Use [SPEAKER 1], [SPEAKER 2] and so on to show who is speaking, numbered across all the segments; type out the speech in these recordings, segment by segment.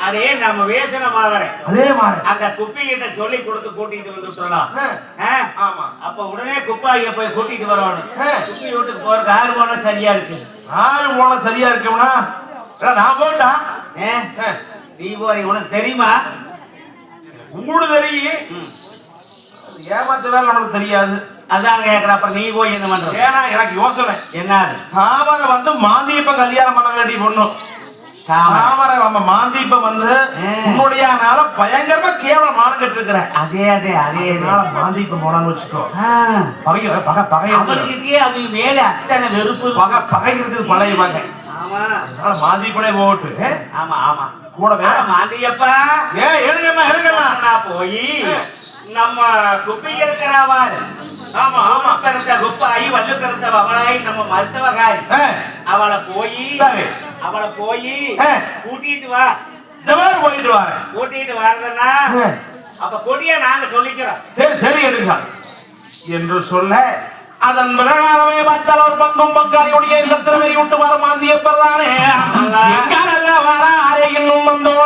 [SPEAKER 1] அதே நம்ம வேசன மாதிரி
[SPEAKER 2] அதே மாதிரி
[SPEAKER 1] அந்த குப்பி கிட்ட சொல்லி கொடுத்து கூட்டிட்டு வந்துட்டோம்.
[SPEAKER 2] ஆமா.
[SPEAKER 1] அப்ப உடனே குப்பாய போய் கூட்டிட்டு வரணும். குப்பி வீட்டுக்கு போறதுக்கு 6 போனா சரியா இருக்கு.
[SPEAKER 2] 6 போனா சரியா இருக்கும்னா நான் போட்டா
[SPEAKER 1] நீ போய் உனக்கு தெரியுமா?
[SPEAKER 2] உங்களுக்கு தெரியும். ஏமாத்த வேலை நமக்கு தெரியாது.
[SPEAKER 1] அதான் கேக்குற. அப்ப நீ போய் என்ன பண்ற?
[SPEAKER 2] ஏன்னா எனக்கு யோசனை
[SPEAKER 1] என்னது?
[SPEAKER 2] தாமரை வந்து மாந்தீப்ப கல்யாணம் பண்ண வேண்டிய பொண்ணு. தாமரை நம்ம மாந்தீப்ப வந்து உன்னுடைய பயங்கரமா கேவலம் மானங்கிட்டு இருக்கிறேன்.
[SPEAKER 1] அதே
[SPEAKER 2] மாந்தீப்ப போனான்னு வச்சுக்கோ. பகை
[SPEAKER 1] அவங்க மேல அத்தனை வெறுப்பு
[SPEAKER 2] பகை இருக்குது பழைய பகை.
[SPEAKER 1] ஆமா.
[SPEAKER 2] அதனால மாந்தீப்பனே போட்டு.
[SPEAKER 1] ஆமா ஆமா.
[SPEAKER 2] கூட வேற
[SPEAKER 1] மாந்தியப்பா
[SPEAKER 2] எழுங்கம்மா
[SPEAKER 1] போய் நம்ம குப்பி இருக்கிறாவா? ஆமா ஆமா. பிறந்த குப்பாயி வல்லு பிறந்த அவளாய் நம்ம மருத்துவகாரி அவளை போய் கூட்டிட்டு வா.
[SPEAKER 2] போயிட்டு வர
[SPEAKER 1] கூட்டிட்டு வரதுன்னா அப்ப கொடிய நாங்க சொல்லிக்கிறோம்.
[SPEAKER 2] சரி எடுங்க என்று சொல்ல அதன் பிரகாரமே பார்த்தால் ஒரு பங்கும் பங்காளியுடைய இல்லத்தில் வெறி விட்டு வர மாந்தியப்பதானே வர அறை இன்னும் வந்தோம்.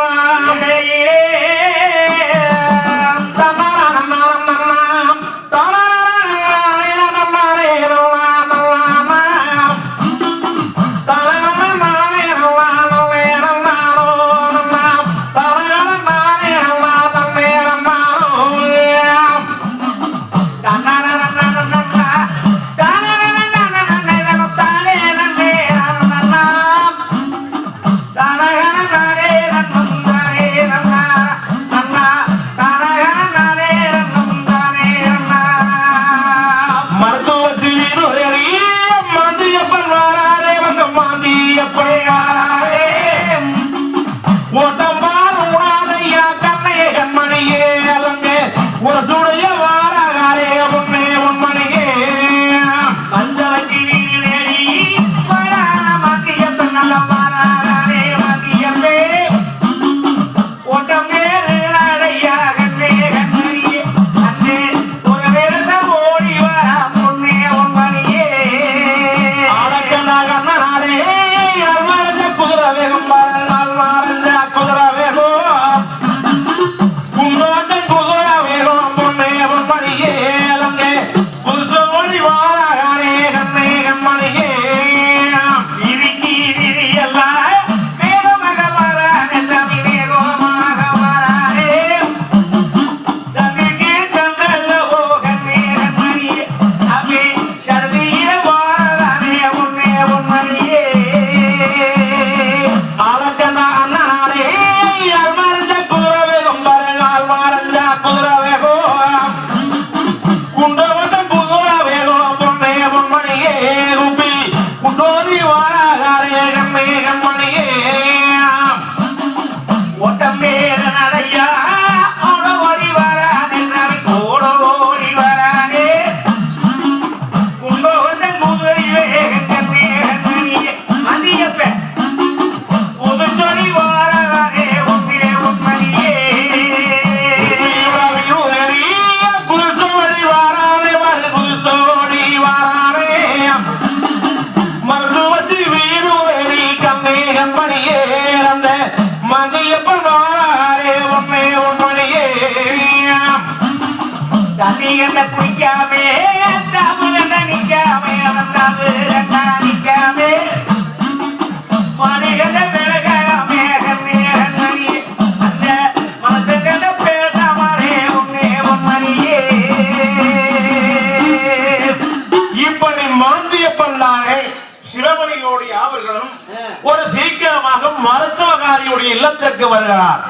[SPEAKER 2] ஒரு சீக்கிரமாக மருத்துவகாரியுடைய இல்லத்திற்கு வருகிறார்.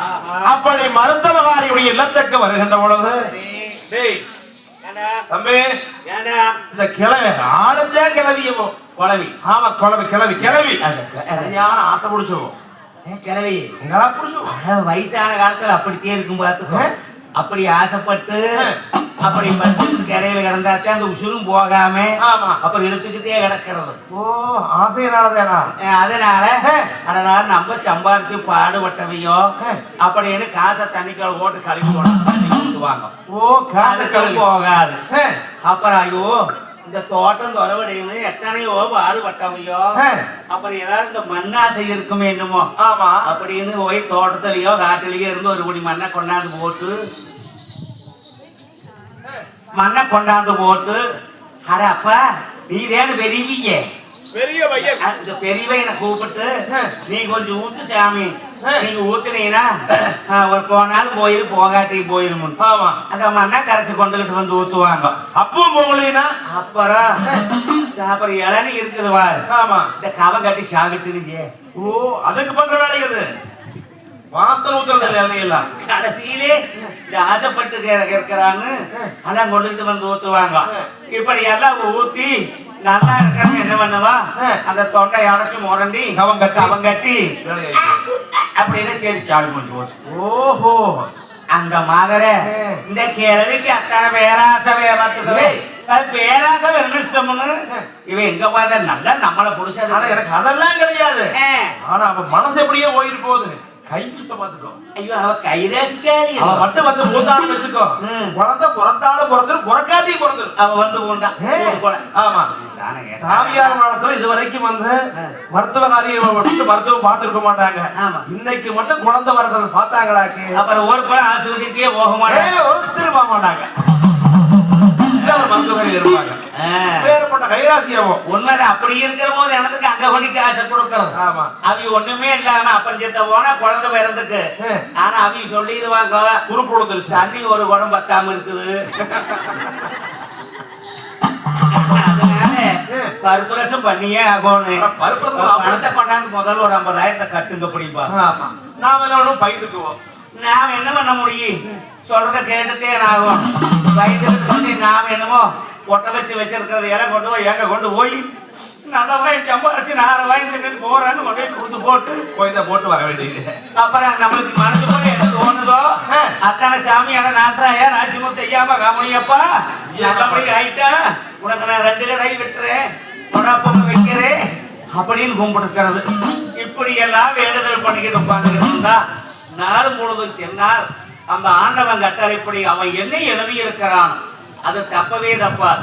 [SPEAKER 2] அப்படி மருத்துவகாரியுடைய இல்லத்திற்கு வருகின்ற பொழுது தம்பி இந்த கிளவி ஆளுந்தே கிளவியவோ குழவி. ஆமா குழவி கிளவி கிளவி சரியான ஆசை பிடிச்சவோ
[SPEAKER 1] கிளவி வயசான காலத்துல அப்படித்தே இருக்கும் பார்த்து அப்படி ஆசைப்பட்டு அப்படி பச்சத்துக்கு இடையில கிடந்தாச்சா அந்த உசுரும் போகாம அப்புறம் இழுத்துக்கிட்டே கிடக்கிறது.
[SPEAKER 2] ஓ ஆசையினாலதானா?
[SPEAKER 1] அதனால நம்ம சம்பாரிச்சு பாடுபட்டவையோ அப்படின்னு காசை தண்ணிக்கால போட்டு கழுவி கொண்டு வாங்க.
[SPEAKER 2] ஓ காசு கழுவி
[SPEAKER 1] போகாது. அப்புறம் ஐயோ இந்த தோட்டம் தொலைவடையுமே எத்தனையோ பாடுபட்டவையோ அப்புறம் ஏதாவது இந்த மண்ணாசை இருக்குமே என்னமோ
[SPEAKER 2] ஆமா
[SPEAKER 1] அப்படின்னு போய் தோட்டத்திலயோ காட்டிலேயோ இருந்து ஒரு குடி மண்ணை கொண்டாந்து போட்டு அட அப்பா நீ வேணும் பெரியவியே
[SPEAKER 2] பெரிய பையன்
[SPEAKER 1] இந்த பெரியவையனை கூப்பிட்டு நீ கொஞ்சம் ஊத்து சாமி நீங்க ஊத்துனீங்கன்னா ஒரு போனாலும் போயிரு போகாட்டி போயிரும்
[SPEAKER 2] ஆமா
[SPEAKER 1] அந்த மண்ணா கரைச்சி கொண்டுகிட்டு வந்து ஊத்துவாங்க
[SPEAKER 2] அப்பவும் போகலீனா
[SPEAKER 1] அப்புறம் இளநீ இருக்குது வாரு
[SPEAKER 2] ஆமா
[SPEAKER 1] இந்த கவம் கட்டி சாகிட்டு
[SPEAKER 2] ஓ அதுக்கு பண்ற வேலை இது வாசல் ஊத்துறது இல்லையா
[SPEAKER 1] கடைசியிலே இந்த ஆசைப்பட்டு இருக்கிறான்னு அதான் கொண்டுகிட்டு வந்து ஊத்துவாங்க இப்படி எல்லாம் ஊத்தி நல்லா இருக்கிறவங்க என்ன பண்ணுவா அந்த தொண்டை அடைச்சு முரண்டி அவன் கட்டி அப்படின்னு சரி சாடு முடிச்சு போச்சு
[SPEAKER 2] ஓஹோ
[SPEAKER 1] அந்த மாதிரி இந்த கேள்விக்கு அத்தனை பேராசை பேராசை வெறுமிஷ்டம்னு இவன் எங்க பார்த்தா நல்லா நம்மளை புடிச்சது
[SPEAKER 2] எனக்கு அதெல்லாம் கிடையாது ஆனா அவன் மனசு எப்படியே போயிட்டு போகுது கை சுத்த பாத்துக்கோ
[SPEAKER 1] ஐயோ அவ கைரேசிக்காரி
[SPEAKER 2] அவ மட்டும் வந்து ஊத்தான்னு வச்சுக்கோ குழந்தை பிறந்தாலும் பிறந்துடும் பிறக்காட்டி பிறந்துடும்
[SPEAKER 1] அவ வந்து ஊண்டா
[SPEAKER 2] ஆமா சாமியார் காலத்துல இது வரைக்கும் வந்து மருத்துவ காரியம் மருத்துவம் பார்த்துருக்க மாட்டாங்க இன்னைக்கு மட்டும் குழந்தை வர்றத பார்த்தாங்களாக்கு
[SPEAKER 1] அப்புறம் ஒரு கூட ஆஸ்பத்திரிக்கே போக மாட்டாங்க
[SPEAKER 2] ஒரு திரும்ப மாட்டாங்க மருத்துவர்கள் இருப்பாங்க வேறுபட்ட கைராசியாவும்
[SPEAKER 1] உண்மைதான் அப்படி இருக்கிற போது எனக்கு அங்க கொண்டு ஆசை கொடுக்கறது
[SPEAKER 2] ஆமா
[SPEAKER 1] அவங்க ஒண்ணுமே இல்லாம அப்பஞ்சத்தை போனா குழந்தை பிறந்துக்கு ஆனா அவங்க சொல்லிடுவாங்க
[SPEAKER 2] குறுக்கு
[SPEAKER 1] தண்ணி ஒரு குடம் பத்தாம இருக்குது அதனால பருப்புரசம் பண்ணியே ஆகணும் பணத்தை கொண்டாந்து முதல்ல ஒரு 50,000 கட்டுங்க பிடிப்பா
[SPEAKER 2] நாம என்ன பயிர்க்குவோம்
[SPEAKER 1] நாம என்ன பண்ண முடியும் சொல்றத கேட்டுட்டே ஆகும் வயதுக்கு வந்து நாம என்னமோ கொட்டை வச்சிருக்கிறது இடம் கொண்டு போய் எங்க கொண்டு போய் நல்ல வாங்கி சம்பாரிச்சு 4 வாங்கி போறான்னு கொண்டு போய் கொடுத்து
[SPEAKER 2] போட்டு வர வேண்டியது
[SPEAKER 1] அப்புறம் நம்மளுக்கு மனசு போல என்ன தோணுதோ அத்தனை சாமியான நாட்டாயா ராஜ்யமும் செய்யாம காமணியப்பா அப்படி ஆயிட்டா உனக்கு நான் 2 கடை விட்டுறேன் பொண்ணு வைக்கிறேன் அப்படின்னு கும்பிட்டுக்கிறது இப்படி எல்லாம் வேண்டுதல் பண்ணிக்கிட்டு உட்காந்துக்கிட்டு நாள் முழுவதும் சென்றால் அந்த ஆண்டவன் கட்டளைப்படி அவன் என்ன எழுதி இருக்கிறான் அது தப்பவே தப்பாது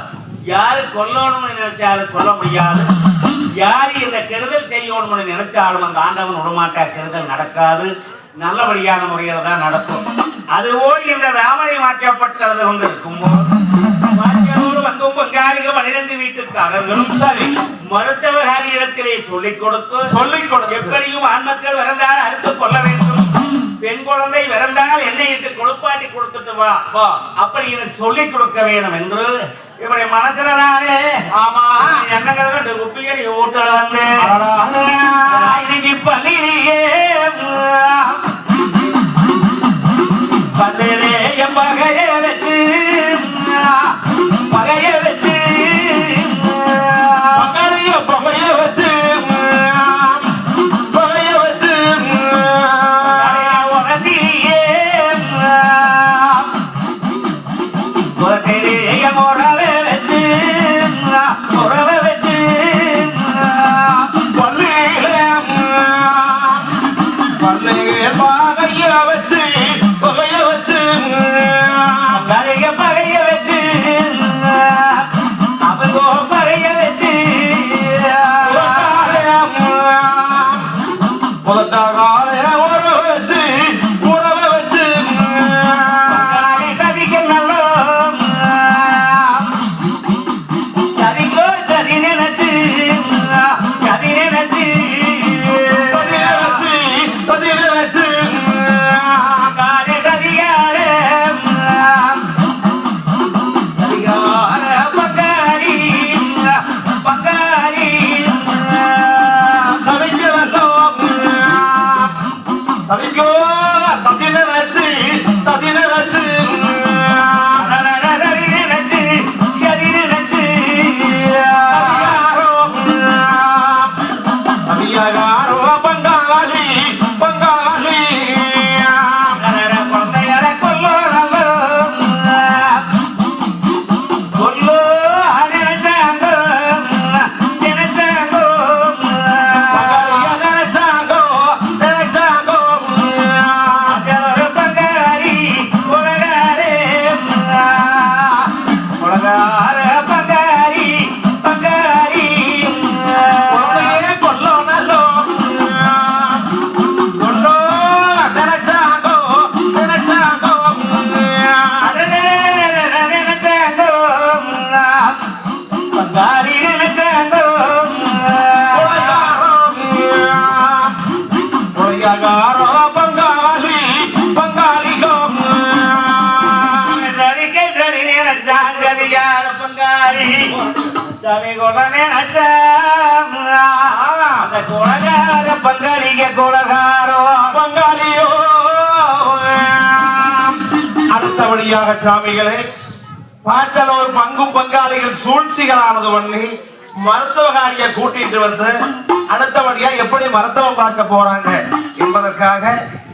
[SPEAKER 1] யாரு கொல்லணும்னு நினைச்சாலும் கொல்ல முடியாது யாரு இந்த கெடுதல் செய்யணும்னு நினைச்சாலும் அந்த ஆண்டவன் விடமாட்டா கெடுதல் நடக்காது நல்லபடியான முறையில தான் நடக்கும் அதுபோல் இந்த ராமனை மாற்றப்பட்டது கொண்டு இருக்கும்போது வங்கும் பங்காளிக 12 வீட்டுக்காரர்களும் சரி மருத்துவகாரியிடத்திலே சொல்லிக் கொடுத்து எப்படியும் ஆண் மக்கள் விறந்தால் அறுத்து கொள்ள வேண்டும் பெண் குழந்தை விறந்தால் என்னை இட்டு கொடுப்பாட்டி கொடுத்துட்டு வா அப்படி எனக்கு சொல்லிக் கொடுக்க வேண்டும் என்று இப்படி மனசுலதானே ஆமா எண்ணங்கள் குப்பியடி ஊட்டல வந்து இன்னைக்கு பள்ளியிலேயே பள்ளியிலே என் பகைய வச்சு சாமி கொடனே அந்த கொலகார பங்காளிக கொலகாரோ
[SPEAKER 2] பங்காளியோ அடுத்தபடியாக சாமிகளே பாச்சலூர் பங்கும் பங்காளிகள் சூழ்ச்சிகளானது பண்ணி மருத்துவகாரிய கூட்டிட்டு வந்து அடுத்தபடியா எப்படி மருத்துவம் பார்க்க போறாங்க என்பதற்காக